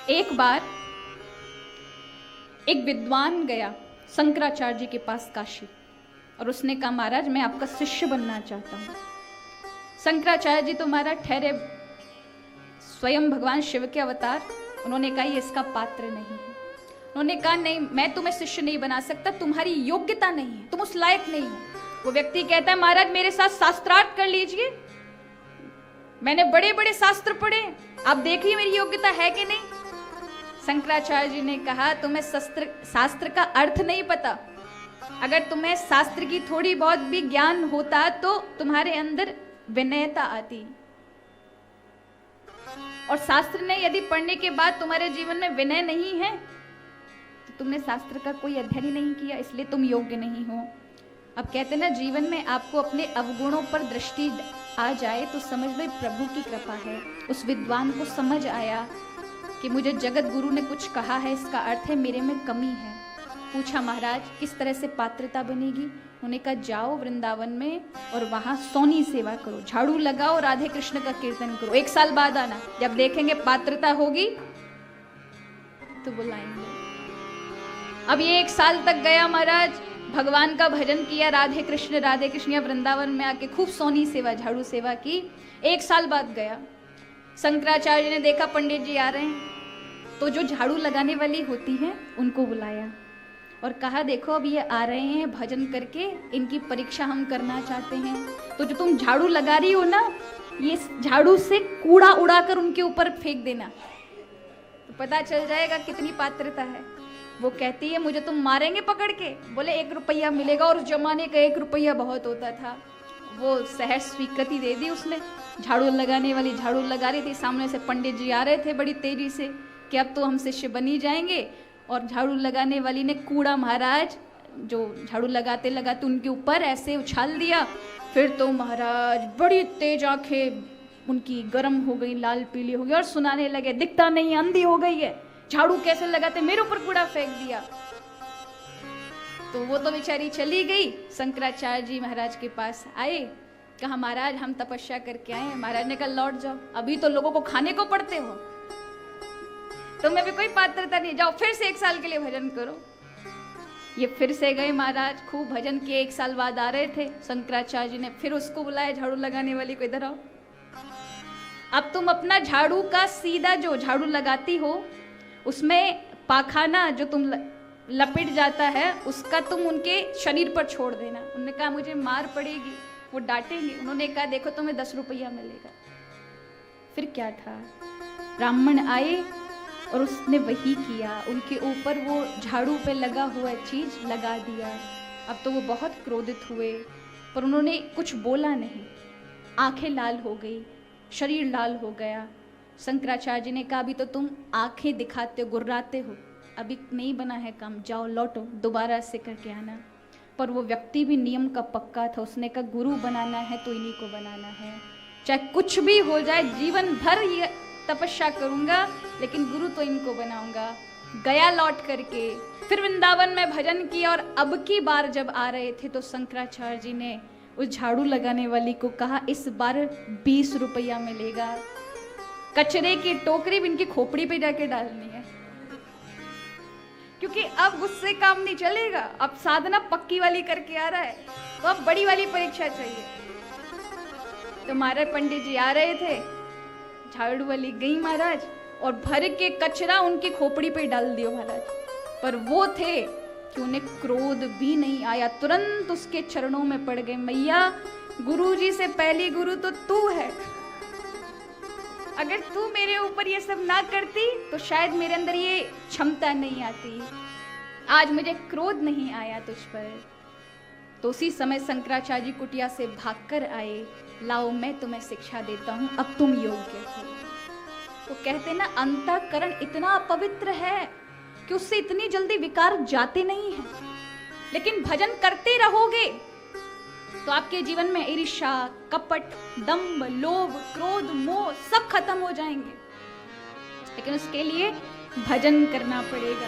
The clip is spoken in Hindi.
एक बार एक विद्वान गया शंकराचार्य जी के पास काशी, और उसने कहा महाराज मैं आपका शिष्य बनना चाहता हूँ। शंकराचार्य जी तो महाराज ठहरे स्वयं भगवान शिव के अवतार। उन्होंने कहा ये इसका पात्र नहीं है। उन्होंने कहा नहीं, मैं तुम्हें शिष्य नहीं बना सकता, तुम्हारी योग्यता नहीं है, तुम उस लायक नहीं हो। वो व्यक्ति कहता है महाराज मेरे साथ शास्त्रार्थ कर लीजिए, मैंने बड़े बड़े शास्त्र पढ़े, आप देखिए मेरी योग्यता है कि नहीं। शंकराचार्य जी ने कहा तुम्हें शास्त्र का अर्थ नहीं पता। अगर तुम्हें शास्त्र की थोड़ी बहुत भी ज्ञान होता तो तुम्हारे अंदर विनयता आती, और शास्त्र ने यदि पढ़ने के बाद तुम्हारे जीवन में विनय नहीं है तो तुमने शास्त्र का कोई अध्ययन ही नहीं किया, इसलिए तुम योग्य नहीं हो। अब कहते ना जीवन में आपको अपने अवगुणों पर दृष्टि आ जाए तो समझ लो प्रभु की कृपा है। उस विद्वान को समझ आया कि मुझे जगत गुरु ने कुछ कहा है, इसका अर्थ है मेरे में कमी है। पूछा महाराज किस तरह से पात्रता बनेगी। उन्होंने कहा जाओ वृंदावन में और वहां सोनी सेवा करो, झाड़ू लगाओ, राधे कृष्ण का कीर्तन करो, 1 साल बाद आना, जब देखेंगे पात्रता होगी तो बुलाएंगे। अब ये 1 साल तक गया महाराज, भगवान का भजन किया, राधे कृष्ण या वृंदावन में आके खूब सोनी सेवा, झाड़ू सेवा की। 1 साल बाद गया, शंकराचार्य ने देखा पंडित जी आ रहे हैं, तो जो झाड़ू लगाने वाली होती है उनको बुलाया और कहा देखो अब ये आ रहे हैं भजन करके, इनकी परीक्षा हम करना चाहते हैं। तो जो तुम झाड़ू लगा रही हो ना, ये झाड़ू से कूड़ा उड़ाकर उनके ऊपर फेंक देना, तो पता चल जाएगा कितनी पात्रता है। वो कहती है मुझे तुम मारेंगे पकड़ के। बोले 1 रुपया मिलेगा, और उस जमाने का 1 रुपया बहुत होता था। वो सहज स्वीकृति दे दी उसने। झाड़ू लगाने वाली झाड़ू लगा रही थी, सामने से पंडित जी आ रहे थे बड़ी तेजी से कि अब तो हम शिष्य बनी जाएंगे, और झाड़ू लगाने वाली ने कूड़ा महाराज जो झाड़ू लगाते लगाते उनके ऊपर ऐसे उछाल दिया। फिर तो महाराज बड़ी तेज आंखें उनकी गर्म हो गई, लाल पीली हो गई, और सुनाने लगे दिखता नहीं अंधी हो गई है, झाड़ू कैसे लगाते, मेरे ऊपर कूड़ा फेंक दिया। तो वो तो बेचारी चली गई। शंकराचार्य जी महाराज के पास आए, कहा महाराज हम तपस्या करके आए हैं। महाराज ने कहा लौट जाओ, अभी तो लोगों को खाने को पड़ते हो, तुम्हें भी कोई पात्रता नहीं, जाओ फिर से 1 साल के लिए भजन करो। ये फिर से गए महाराज, खूब भजन किए। 1 साल बाद आ रहे थे, शंकराचार्य जी ने फिर उसको बुलाया, झाड़ू लगाने वाली को इधर आओ, अब तुम अपना झाड़ू का सीधा जो झाड़ू लगाती हो उसमें पाखाना जो तुम लपेट जाता है उसका तुम उनके शरीर पर छोड़ देना। उन्होंने कहा मुझे मार पड़ेगी, वो डांटेंगे। उन्होंने कहा देखो तुम्हें 10 रुपया मिलेगा। फिर क्या था, ब्राह्मण आए और उसने वही किया, उनके ऊपर वो झाड़ू पे लगा हुआ चीज लगा दिया। अब तो वो बहुत क्रोधित हुए, पर उन्होंने कुछ बोला नहीं। आंखें लाल हो गई, शरीर लाल हो गया। शंकराचार्य जी ने कहा अभी तो तुम आंखें दिखाते हो, गुर्राते हो, अभी नहीं बना है काम, जाओ लौटो, दोबारा से करके आना। पर वो व्यक्ति भी नियम का पक्का था, उसने कहा गुरु बनाना है तो इन्हीं को बनाना है, चाहे कुछ भी हो जाए, जीवन भर ये तपस्या करूंगा लेकिन गुरु तो इनको बनाऊंगा। गया लौट करके, फिर वृंदावन में भजन किया, और अब की बार जब आ रहे थे तो शंकराचार्य जी ने उस झाड़ू लगाने वाली को कहा इस बार 20 रुपया मिलेगा, कचरे की टोकरी भी इनकी खोपड़ी पे जाके डालनी है, क्योंकि अब उससे काम नहीं चलेगा, अब साधना पक्की वाली करके आ रहा है, तो अब बड़ी वाली परीक्षा चाहिए। तो हमारे पंडित जी आ रहे थे, झाड़ू वाली गई महाराज और भर के कचरा उनकी खोपड़ी पे डाल दियो महाराज। पर वो थे कि उन्हें क्रोध भी नहीं आया, तुरंत उसके चरणों में पड़ गए, मैया गुरु जी से पहली गुरु तो तू है, अगर तू मेरे ऊपर ये सब ना करती तो शायद मेरे अंदर ये क्षमता नहीं आती, आज मुझे क्रोध नहीं आया तुझ पर। तो उसी समय शंकराचार्य जी कुटिया से भागकर आए, लाओ मैं तुम्हें शिक्षा देता हूं, अब तुम योग्य हो। तो कहते ना अंतःकरण इतना पवित्र है कि उससे इतनी जल्दी विकार जाते नहीं हैं, लेकिन भजन करते रहोगे तो आपके जीवन में ईर्ष्या, कपट, दंभ, लोभ, क्रोध, मोह सब खत्म हो जाएंगे। लेकिन उसके लिए भजन करना पड़ेगा।